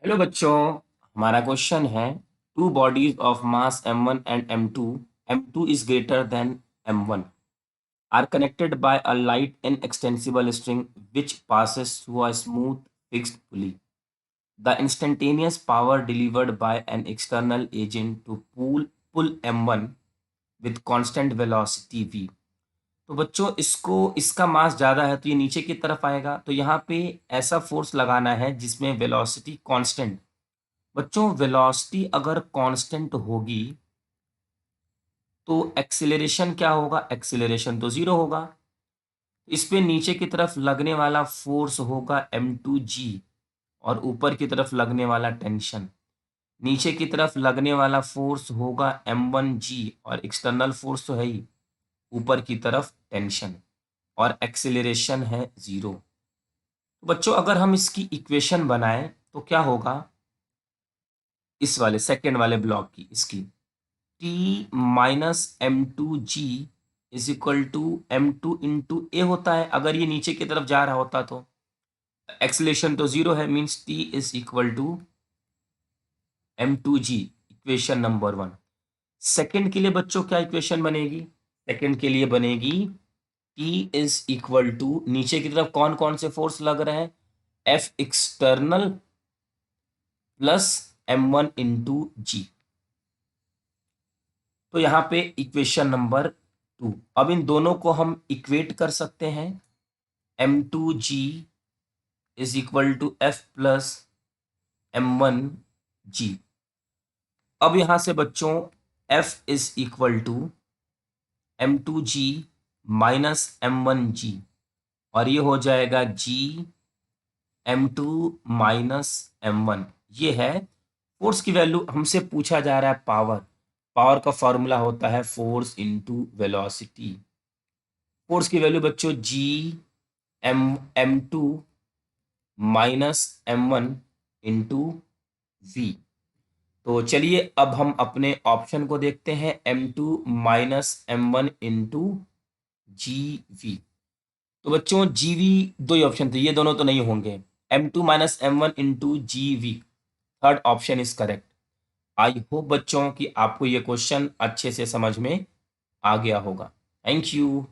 Hello बच्चों, हमारा question है two bodies of mass m1 and m2 is greater than m1 are connected by a light inextensible string which passes through a smooth fixed pulley. The instantaneous power delivered by an external agent to pull m1 with constant velocity v. तो बच्चों इसको इसका मास ज़्यादा है तो ये नीचे की तरफ आएगा, तो यहाँ पे ऐसा फोर्स लगाना है जिसमें वेलोसिटी कांस्टेंट। बच्चों वेलोसिटी अगर कांस्टेंट होगी तो एक्सीलरेशन क्या होगा? एक्सीलरेशन तो जीरो होगा। इस पे नीचे की तरफ लगने वाला फोर्स होगा m2g और ऊपर की तरफ लगने वाला टेंशन। नीचे की तरफ लगने वाला फोर्स होगा m1g और एक्सटर्नल फोर्स तो है ही, ऊपर की तरफ टेंशन और एक्सीलरेशन है जीरो। तो बच्चों अगर हम इसकी इक्वेशन बनाएं तो क्या होगा? इस वाले सेकेंड वाले ब्लॉक की इसकी T minus m two g is equal to m2 into a होता है। अगर ये नीचे की तरफ जा रहा होता तो एक्सलेशन तो जीरो है, means T is equal to m2g। Equation number one. Second के लिए बच्चों क्या इक्वेशन बनेगी? सेकेंड के लिए बनेगी टी इज इक्वल टू, नीचे की तरफ कौन कौन से फोर्स लग रहे हैं? F external plus m1 into g. तो यहाँ पे इक्वेशन नंबर टू। अब इन दोनों को हम इक्वेट कर सकते हैं। m2g is equal to F plus m1g। अब यहां से बच्चों f is equal to m2g minus m1g और ये हो जाएगा g m2 माइनस m1। ये है फोर्स की वैल्यू। हमसे पूछा जा रहा है पावर। पावर का फॉर्मूला होता है फोर्स इनटू वेलोसिटी। फोर्स की वैल्यू बच्चों जी m2 minus m1 into we. तो चलिए अब हम अपने ऑप्शन को देखते हैं, m2 minus m1 into G we. तो बच्चों जी वी दो ही ऑप्शन थे, ये दोनों तो नहीं होंगे। m2 minus m1 into G V, third option is correct. I hope बच्चों कि आपको ये क्वेश्चन अच्छे से समझ में आ गया होगा। Thank you.